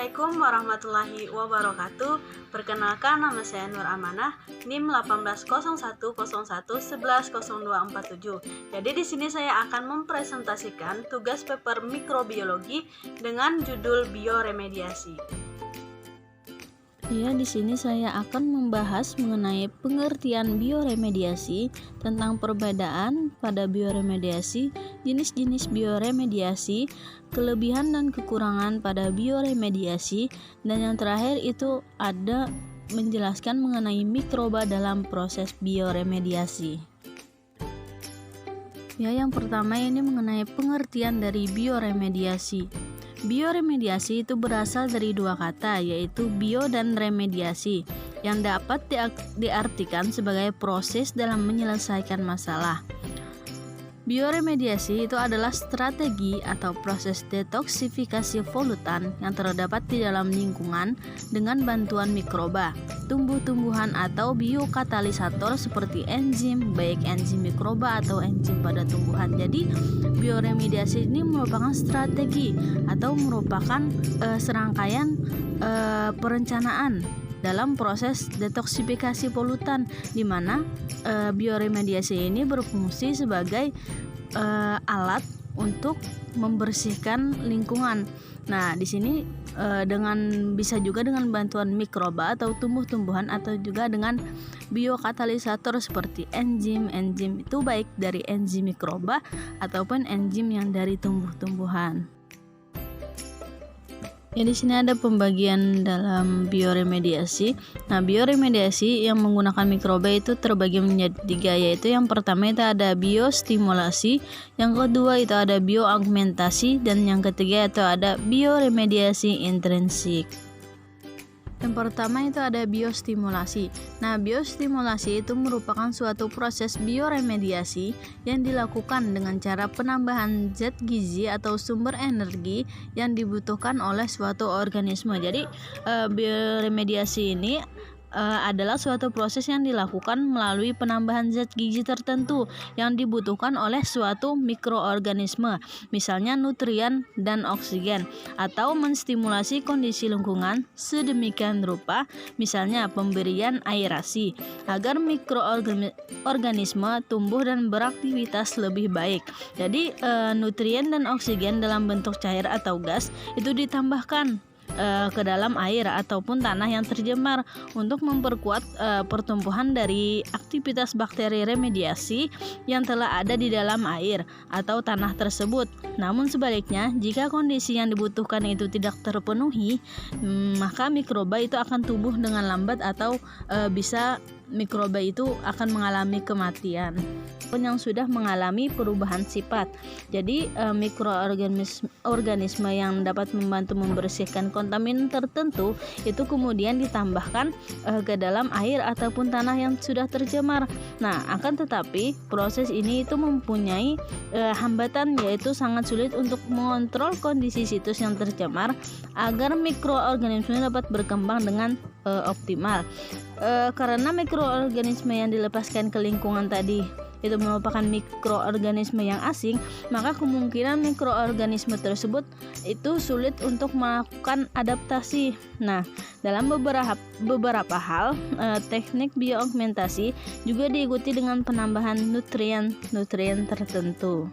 Assalamualaikum warahmatullahi wabarakatuh. Perkenalkan, nama saya Nur Amanah, NIM 180101110247. Jadi di sini saya akan mempresentasikan tugas paper mikrobiologi dengan judul bioremediasi. Ya, di sini saya akan membahas mengenai pengertian bioremediasi, tentang perbedaan pada bioremediasi, jenis-jenis bioremediasi, kelebihan dan kekurangan pada bioremediasi, dan yang terakhir itu ada menjelaskan mengenai mikroba dalam proses bioremediasi. Ya, yang pertama ini mengenai pengertian dari bioremediasi. Bioremediasi itu berasal dari dua kata, yaitu bio dan remediasi, yang dapat diartikan sebagai proses dalam menyelesaikan masalah. Bioremediasi itu adalah strategi atau proses detoksifikasi polutan yang terdapat di dalam lingkungan dengan bantuan mikroba, tumbuh-tumbuhan atau biokatalisator seperti enzim, baik enzim mikroba atau enzim pada tumbuhan. Jadi, bioremediasi ini merupakan strategi atau merupakan serangkaian perencanaan dalam proses detoksifikasi polutan, di mana bioremediasi ini berfungsi sebagai alat untuk membersihkan lingkungan. Nah, di sini bisa juga dengan bantuan mikroba atau tumbuh-tumbuhan, atau juga dengan biokatalisator seperti enzim itu baik dari enzim mikroba ataupun enzim yang dari tumbuh-tumbuhan. Ya, di sini ada pembagian dalam bioremediasi. Nah, bioremediasi yang menggunakan mikroba itu terbagi menjadi tiga, yaitu yang pertama itu ada biostimulasi, yang kedua itu ada bioaugmentasi, dan yang ketiga itu ada bioremediasi intrinsik. Yang pertama itu ada biostimulasi. Nah, biostimulasi itu merupakan suatu proses bioremediasi yang dilakukan dengan cara penambahan zat gizi atau sumber energi yang dibutuhkan oleh suatu organisme. Jadi, bioremediasi ini adalah suatu proses yang dilakukan melalui penambahan zat gizi tertentu yang dibutuhkan oleh suatu mikroorganisme, misalnya nutrien dan oksigen, atau menstimulasi kondisi lingkungan sedemikian rupa, misalnya pemberian aerasi, agar mikroorganisme tumbuh dan beraktivitas lebih baik. Jadi, nutrien dan oksigen dalam bentuk cair atau gas itu ditambahkan ke dalam air ataupun tanah yang tercemar untuk memperkuat pertumbuhan dari aktivitas bakteri remediasi yang telah ada di dalam air atau tanah tersebut. Namun sebaliknya, jika kondisi yang dibutuhkan itu tidak terpenuhi, maka mikroba itu akan tumbuh dengan lambat atau bisa mikroba itu akan mengalami kematian yang sudah mengalami perubahan sifat. Jadi, mikroorganisme yang dapat membantu membersihkan kontaminan tertentu itu kemudian ditambahkan ke dalam air ataupun tanah yang sudah tercemar. Nah, akan tetapi proses ini itu mempunyai hambatan, yaitu sangat sulit untuk mengontrol kondisi situs yang tercemar agar mikroorganisme dapat berkembang dengan optimal. Karena mikroorganisme yang dilepaskan ke lingkungan tadi itu merupakan mikroorganisme yang asing, maka kemungkinan mikroorganisme tersebut itu sulit untuk melakukan adaptasi. Nah, dalam beberapa hal, teknik bioaugmentasi juga diikuti dengan penambahan nutrien tertentu.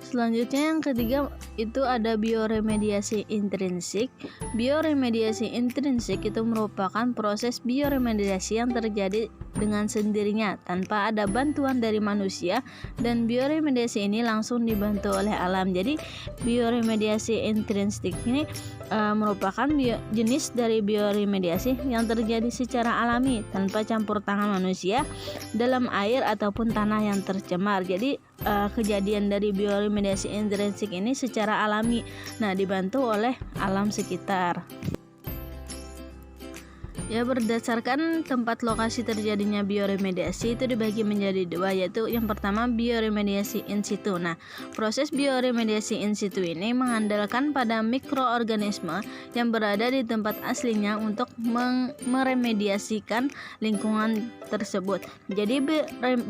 Selanjutnya yang ketiga itu ada bioremediasi intrinsik. Bioremediasi intrinsik itu merupakan proses bioremediasi yang terjadi dengan sendirinya tanpa ada bantuan dari manusia, dan bioremediasi ini langsung dibantu oleh alam. Jadi, bioremediasi intrinsik ini merupakan jenis dari bioremediasi yang terjadi secara alami tanpa campur tangan manusia dalam air ataupun tanah yang tercemar. Jadi, kejadian dari bioremediasi intrinsik ini secara alami, dibantu oleh alam sekitar. Ya, berdasarkan tempat lokasi terjadinya bioremediasi itu dibagi menjadi dua, yaitu yang pertama bioremediasi in situ. Nah, proses bioremediasi in situ ini mengandalkan pada mikroorganisme yang berada di tempat aslinya untuk meremediasikan lingkungan tersebut. Jadi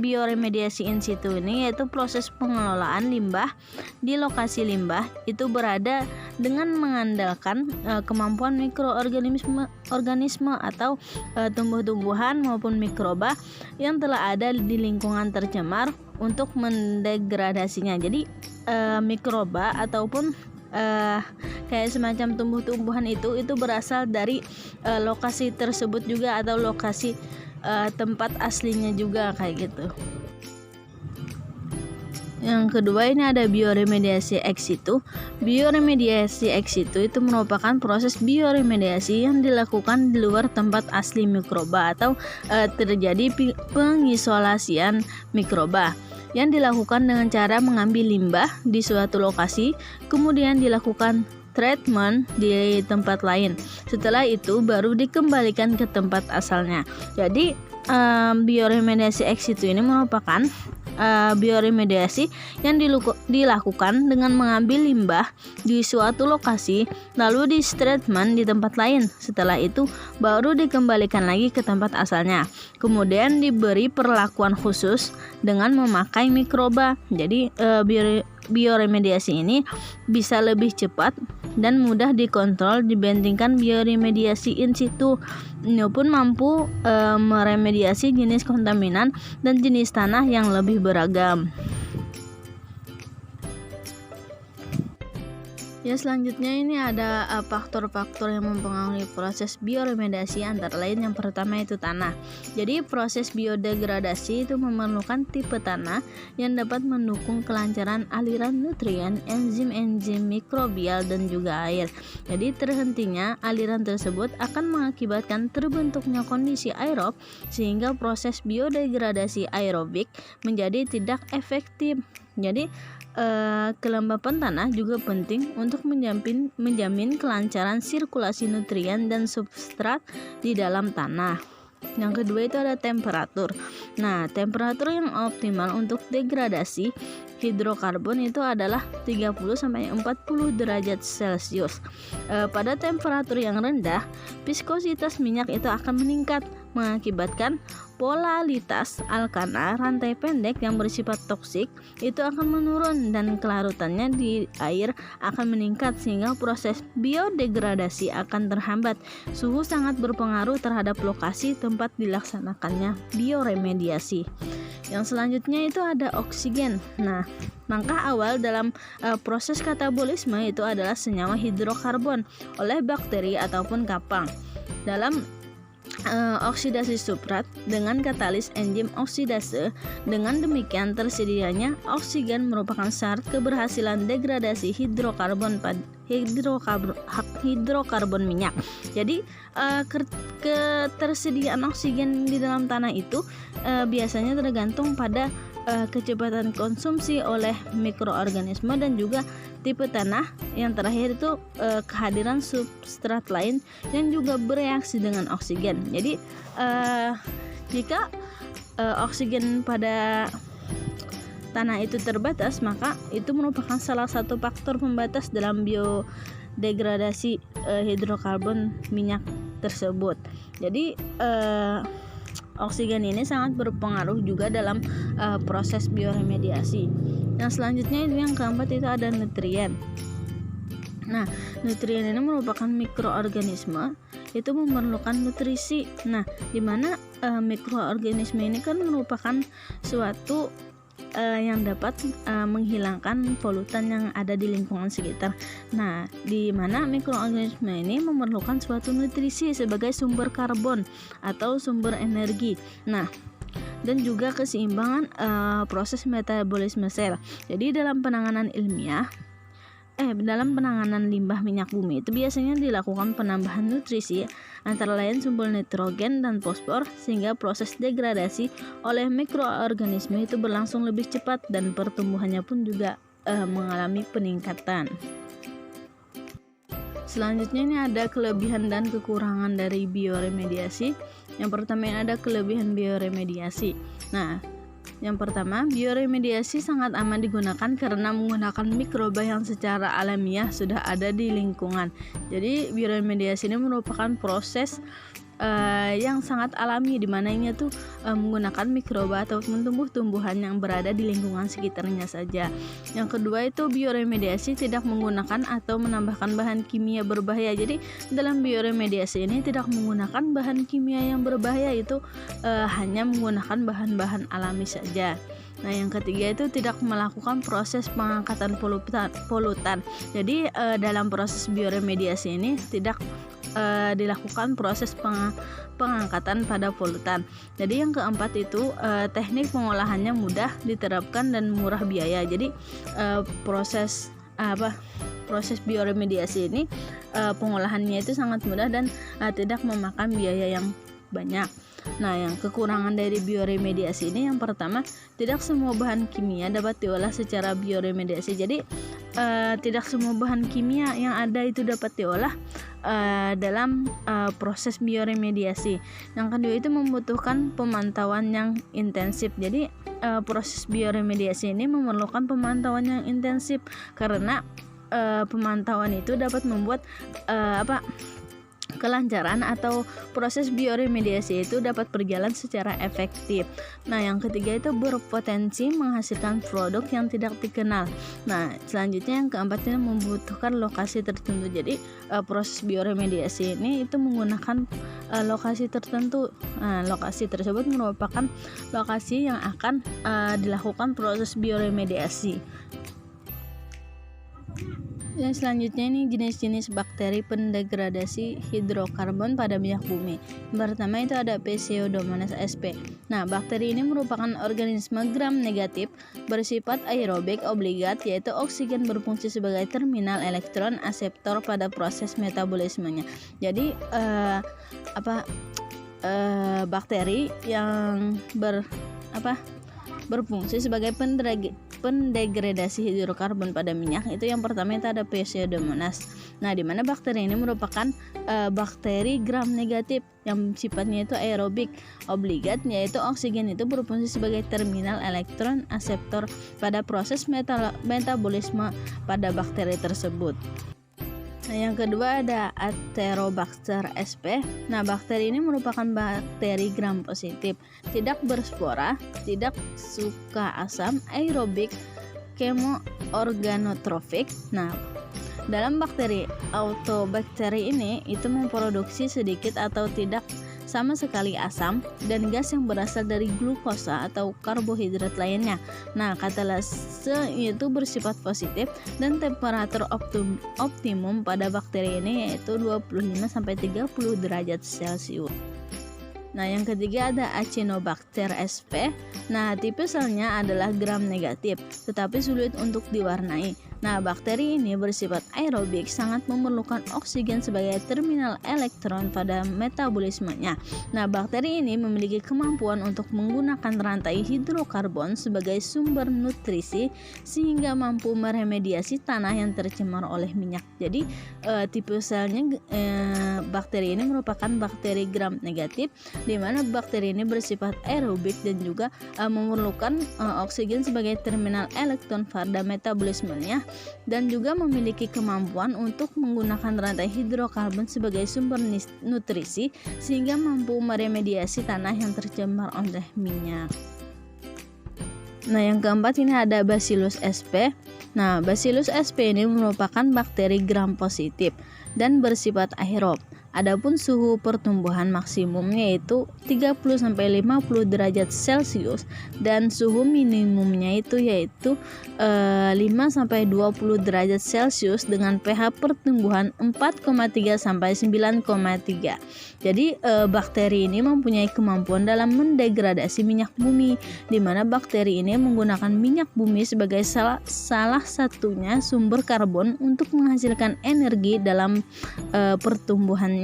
bioremediasi in situ ini yaitu proses pengelolaan limbah di lokasi limbah itu berada dengan mengandalkan kemampuan mikroorganisme atau tumbuh-tumbuhan maupun mikroba yang telah ada di lingkungan tercemar untuk mendegradasinya. Jadi mikroba ataupun kayak semacam tumbuh-tumbuhan itu berasal dari lokasi tersebut juga, atau lokasi tempat aslinya juga kayak gitu. Yang kedua ini ada bioremediasi ex situ. Bioremediasi ex situ itu merupakan proses bioremediasi yang dilakukan di luar tempat asli mikroba atau terjadi pengisolasian mikroba yang dilakukan dengan cara mengambil limbah di suatu lokasi, kemudian dilakukan treatment di tempat lain. Setelah itu baru dikembalikan ke tempat asalnya. Jadi bioremediasi ex situ ini merupakan bioremediasi yang dilakukan dengan mengambil limbah di suatu lokasi lalu di treatment di tempat lain. Setelah itu baru dikembalikan lagi ke tempat asalnya. Kemudian diberi perlakuan khusus dengan memakai mikroba. Jadi bioremediasi ini bisa lebih cepat dan mudah dikontrol dibandingkan bioremediasi in situ. Ini pun mampu meremediasi jenis kontaminan dan jenis tanah yang lebih beragam. Ya, selanjutnya ini ada faktor-faktor yang mempengaruhi proses bioremediasi, antara lain yang pertama itu tanah. Jadi proses biodegradasi itu memerlukan tipe tanah yang dapat mendukung kelancaran aliran nutrien, enzim-enzim mikrobial dan juga air. Jadi terhentinya aliran tersebut akan mengakibatkan terbentuknya kondisi aerob sehingga proses biodegradasi aerobik menjadi tidak efektif. Jadi kelembapan tanah juga penting untuk menjamin kelancaran sirkulasi nutrien dan substrat di dalam tanah. Yang kedua itu ada temperatur. Nah, temperatur yang optimal untuk degradasi hidrokarbon itu adalah 30-40 derajat Celcius. Pada temperatur yang rendah, viskositas minyak itu akan meningkat, mengakibatkan polaritas alkana rantai pendek yang bersifat toksik itu akan menurun dan kelarutannya di air akan meningkat sehingga proses biodegradasi akan terhambat. Suhu sangat berpengaruh terhadap lokasi tempat dilaksanakannya bioremediasi. Yang selanjutnya itu ada oksigen. Nah, langkah awal dalam proses katabolisme itu adalah senyawa hidrokarbon oleh bakteri ataupun kapang dalam oksidasi substrat dengan katalis enzim oksidase. Dengan demikian tersedianya oksigen merupakan syarat keberhasilan degradasi hidrokarbon minyak. Jadi ketersediaan oksigen di dalam tanah itu biasanya tergantung pada kecepatan konsumsi oleh mikroorganisme dan juga tipe tanah. Yang terakhir itu kehadiran substrat lain yang juga bereaksi dengan oksigen. Jadi jika oksigen pada tanah itu terbatas, maka itu merupakan salah satu faktor pembatas dalam biodegradasi hidrokarbon minyak tersebut. Jadi oksigen ini sangat berpengaruh juga dalam proses bioremediasi. Yang selanjutnya yang keempat itu ada nutrien. Nah, nutrien ini merupakan mikroorganisme itu memerlukan nutrisi. Nah, di mana mikroorganisme ini kan merupakan suatu yang dapat menghilangkan polutan yang ada di lingkungan sekitar. Nah, di mana mikroorganisme ini memerlukan suatu nutrisi sebagai sumber karbon atau sumber energi. Nah, dan juga keseimbangan proses metabolisme sel. Jadi dalam penanganan limbah minyak bumi itu biasanya dilakukan penambahan nutrisi antara lain sumber nitrogen dan fosfor sehingga proses degradasi oleh mikroorganisme itu berlangsung lebih cepat dan pertumbuhannya pun juga mengalami peningkatan. Selanjutnya ini ada kelebihan dan kekurangan dari bioremediasi. Yang pertama ini ada kelebihan bioremediasi. Nah, yang pertama, bioremediasi sangat aman digunakan karena menggunakan mikroba yang secara alamiah sudah ada di lingkungan. Jadi bioremediasi ini merupakan proses yang sangat alami, di mana ini tuh menggunakan mikroba atau tumbuh-tumbuhan yang berada di lingkungan sekitarnya saja. Yang kedua itu bioremediasi tidak menggunakan atau menambahkan bahan kimia berbahaya. Jadi dalam bioremediasi ini tidak menggunakan bahan kimia yang berbahaya, itu hanya menggunakan bahan-bahan alami saja. Nah, yang ketiga itu tidak melakukan proses pengangkatan polutan. Jadi dalam proses bioremediasi ini tidak dilakukan proses pengangkatan pada polutan. Jadi yang keempat itu teknik pengolahannya mudah diterapkan dan murah biaya. Jadi proses bioremediasi ini pengolahannya itu sangat mudah dan tidak memakan biaya yang banyak. Nah, yang kekurangan dari bioremediasi ini yang pertama, tidak semua bahan kimia dapat diolah secara bioremediasi. Jadi tidak semua bahan kimia yang ada itu dapat diolah dalam proses bioremediasi. Yang kedua itu membutuhkan pemantauan yang intensif. Jadi proses bioremediasi ini memerlukan pemantauan yang intensif karena pemantauan itu dapat membuat kelancaran atau proses bioremediasi itu dapat berjalan secara efektif. Nah, yang ketiga itu berpotensi menghasilkan produk yang tidak dikenal. Nah, selanjutnya yang keempat ini membutuhkan lokasi tertentu. Jadi proses bioremediasi ini itu menggunakan lokasi tertentu. Nah, lokasi tersebut merupakan lokasi yang akan dilakukan proses bioremediasi. Yang selanjutnya ini jenis-jenis bakteri pendegradasi hidrokarbon pada minyak bumi. Yang pertama itu ada Pseudomonas sp. Nah, bakteri ini merupakan organisme gram negatif bersifat aerobik obligat, yaitu oksigen berfungsi sebagai terminal elektron aseptor pada proses metabolismenya. Jadi bakteri yang berfungsi sebagai pendegradasi hidrokarbon pada minyak itu yang pertama itu ada Pseudomonas. Nah, di mana bakteri ini merupakan bakteri gram negatif yang sifatnya itu aerobik obligat, yaitu oksigen itu berfungsi sebagai terminal elektron aseptor pada proses metabolisme pada bakteri tersebut. Nah, yang kedua ada Aterobacter sp. Nah, bakteri ini merupakan bakteri gram positif, tidak berspora, tidak suka asam, aerobik, kemoorganotrofik. Nah, dalam bakteri autobakteri ini itu memproduksi sedikit atau tidak sama sekali asam dan gas yang berasal dari glukosa atau karbohidrat lainnya. Nah, katalase itu bersifat positif dan temperatur optimum pada bakteri ini yaitu 25-30 derajat Celcius. Nah, yang ketiga ada Acinetobacter sp. Nah, tipe selnya adalah gram negatif, tetapi sulit untuk diwarnai. Nah, bakteri ini bersifat aerobik, sangat memerlukan oksigen sebagai terminal elektron pada metabolismenya. Nah, bakteri ini memiliki kemampuan untuk menggunakan rantai hidrokarbon sebagai sumber nutrisi sehingga mampu meremediasi tanah yang tercemar oleh minyak. Jadi, tipe selnya bakteri ini merupakan bakteri gram negatif, di mana bakteri ini bersifat aerobik dan juga memerlukan oksigen sebagai terminal elektron pada metabolismenya dan juga memiliki kemampuan untuk menggunakan rantai hidrokarbon sebagai sumber nutrisi sehingga mampu meremediasi tanah yang tercemar oleh minyak. Nah, yang keempat ini ada Bacillus sp. Nah, Bacillus sp ini merupakan bakteri gram positif dan bersifat aerob. Adapun suhu pertumbuhan maksimumnya yaitu 30-50 derajat Celcius dan suhu minimumnya itu yaitu 5-20 derajat Celcius dengan pH pertumbuhan 4,3-9,3. Jadi bakteri ini mempunyai kemampuan dalam mendegradasi minyak bumi, di mana bakteri ini menggunakan minyak bumi sebagai salah satunya sumber karbon untuk menghasilkan energi dalam pertumbuhannya.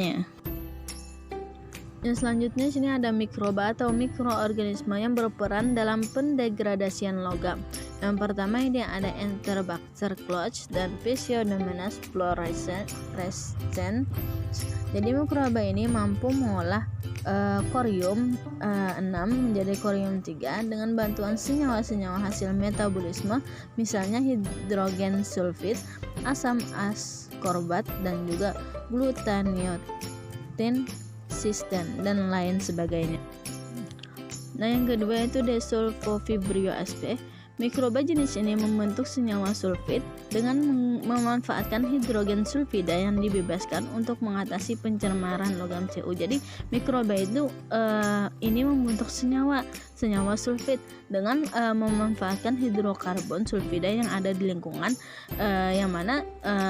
Yang selanjutnya sini ada mikroba atau mikroorganisme yang berperan dalam pendegradasian logam. Yang pertama ini ada Enterobacter cloch dan Pseudomonas fluorescens. Jadi mikroba ini mampu mengolah korium 6 menjadi korium 3 dengan bantuan senyawa-senyawa hasil metabolisme, misalnya hidrogen sulfid, asam askorbat, dan juga glutathione sistem dan lain sebagainya. Nah, yang kedua itu Desulfovibrio sp. Mikroba jenis ini membentuk senyawa sulfid dengan memanfaatkan hidrogen sulfida yang dibebaskan untuk mengatasi pencemaran logam Cu. Jadi mikroba itu ini membentuk senyawa sulfid dengan memanfaatkan hidrokarbon sulfida yang ada di lingkungan, yang mana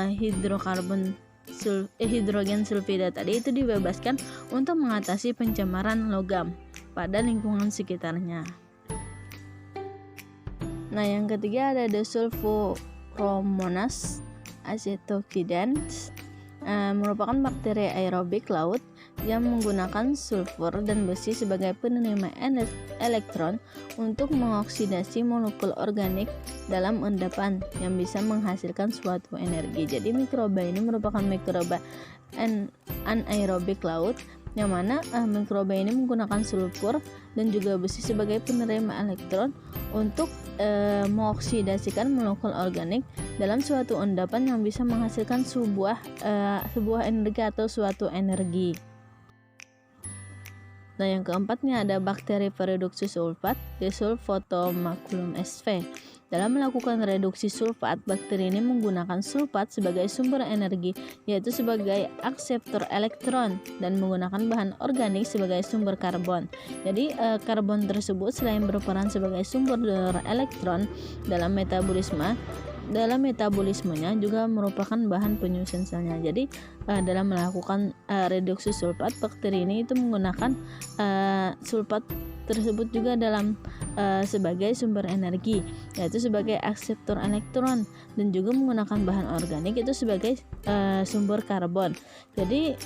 hidrogen sulfida tadi itu dibebaskan untuk mengatasi pencemaran logam pada lingkungan sekitarnya. Nah, yang ketiga ada Desulforomonas acetocidans, merupakan bakteri aerobik laut yang menggunakan sulfur dan besi sebagai penerima elektron untuk mengoksidasi molekul organik dalam endapan yang bisa menghasilkan suatu energi. Jadi mikroba ini merupakan mikroba anaerobik laut yang mana mikroba ini menggunakan sulfur dan juga besi sebagai penerima elektron untuk mengoksidasikan molekul organik dalam suatu endapan yang bisa menghasilkan sebuah energi atau suatu energi. Nah, yang keempatnya ada bakteri Pereductus sulfat, Desulfotomaculum sp. Dalam melakukan reduksi sulfat, bakteri ini menggunakan sulfat sebagai sumber energi, yaitu sebagai akseptor elektron, dan menggunakan bahan organik sebagai sumber karbon. Jadi karbon tersebut selain berperan sebagai sumber donor elektron dalam metabolismenya juga merupakan bahan penyusun selnya. Jadi dalam melakukan reduksi sulfat, bakteri ini itu menggunakan sulfat tersebut juga dalam sebagai sumber energi, yaitu sebagai akseptor elektron, dan juga menggunakan bahan organik itu sebagai sumber karbon. Jadi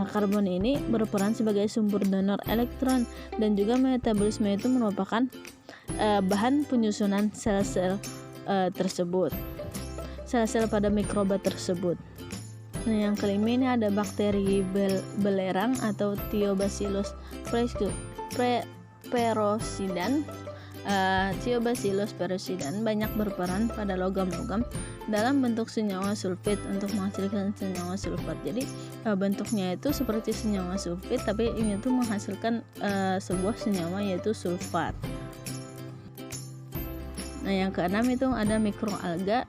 karbon ini berperan sebagai sumber donor elektron, dan juga metabolisme itu merupakan bahan penyusunan sel-sel tersebut, sel-sel pada mikroba tersebut. Nah, yang kelima ini ada bakteri belerang atau Thiobacillus perosidan. Thiobacillus perosidan banyak berperan pada logam-logam dalam bentuk senyawa sulfid untuk menghasilkan senyawa sulfat. Jadi bentuknya itu seperti senyawa sulfid, tapi ini tuh menghasilkan sebuah senyawa yaitu sulfat. Nah, yang keenam itu ada mikroalga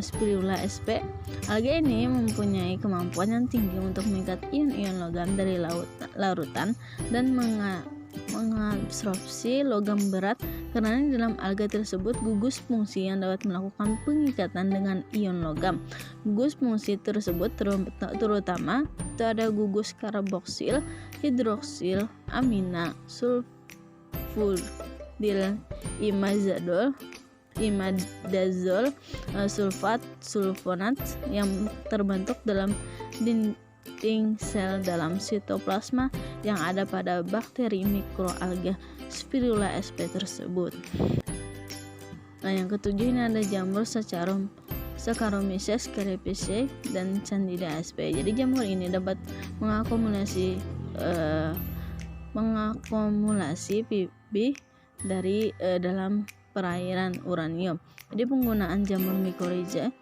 Spirula sp. Alga ini mempunyai kemampuan yang tinggi untuk mengikat ion-ion logam dari larutan dan mengabsorpsi logam berat, karena di dalam alga tersebut gugus fungsi yang dapat melakukan pengikatan dengan ion logam. Gugus fungsi tersebut terutama itu ada gugus karboksil, hidroksil, amina, sulfuril, imidazol, sulfat, sulfonat yang terbentuk dalam dinding sel dalam sitoplasma yang ada pada bakteri mikroalga Spirula sp tersebut. Nah, yang ketujuh ini ada jamur Saccharomyces cerevisiae dan Candida sp. Jadi jamur ini dapat mengakumulasi pipih dari dalam perairan uranium. Jadi penggunaan jamur mycorrhizae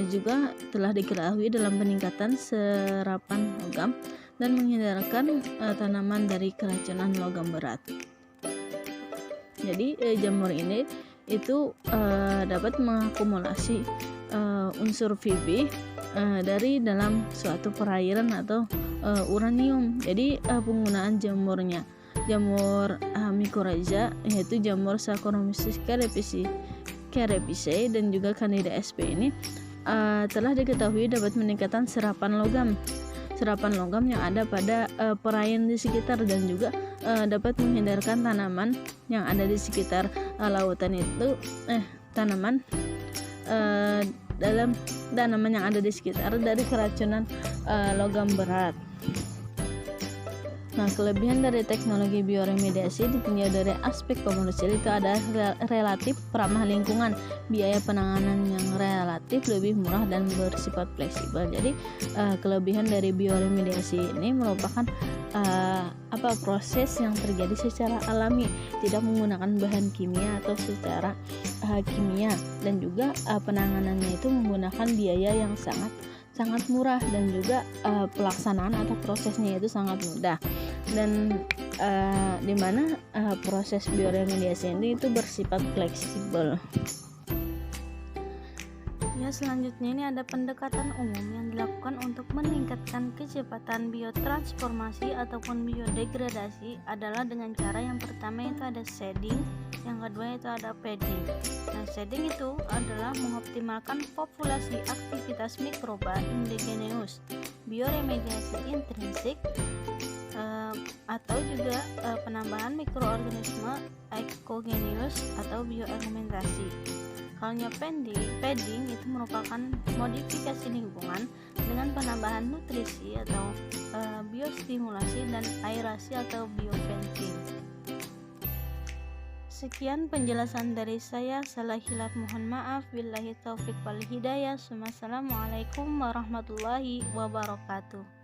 juga telah diketahui dalam peningkatan serapan logam dan menghindarkan tanaman dari keracunan logam berat. Jadi jamur ini itu dapat mengakumulasi unsur pipih dari dalam suatu perairan atau uranium. Jadi penggunaan jamur mycorrhizae yaitu jamur Saccharomyces cerevisiae dan juga Candida sp ini telah diketahui dapat meningkatkan serapan logam yang ada pada perairan di sekitar, dan juga dapat menghindarkan tanaman yang ada di sekitar lautan itu tanaman yang ada di sekitar dari keracunan logam berat. Nah, kelebihan dari teknologi bioremediasi ditinjau dari aspek komersial itu ada relatif ramah lingkungan, biaya penanganan yang relatif lebih murah dan bersifat fleksibel. Jadi kelebihan dari bioremediasi ini merupakan proses yang terjadi secara alami, tidak menggunakan bahan kimia atau secara kimia, dan juga penanganannya itu menggunakan biaya yang sangat murah, dan juga pelaksanaan atau prosesnya itu sangat mudah, dan di mana proses bioremediasi ini itu bersifat fleksibel. Ya, selanjutnya ini ada pendekatan umum yang dilakukan untuk meningkatkan kecepatan biotransformasi ataupun biodegradasi adalah dengan cara yang pertama itu ada shedding, yang kedua itu ada padding. Nah, shedding itu adalah mengoptimalkan populasi aktivitas mikroba endogenous, bioremediasi intrinsik, atau juga penambahan mikroorganisme ekogenius atau biofermentasi. Halnya padding itu merupakan modifikasi lingkungan dengan penambahan nutrisi atau biostimulasi dan aerasi atau bioventing. Sekian penjelasan dari saya, salah hilaf mohon maaf. Billahi taufik wal hidayah. Wassalamualaikum warahmatullahi wabarakatuh.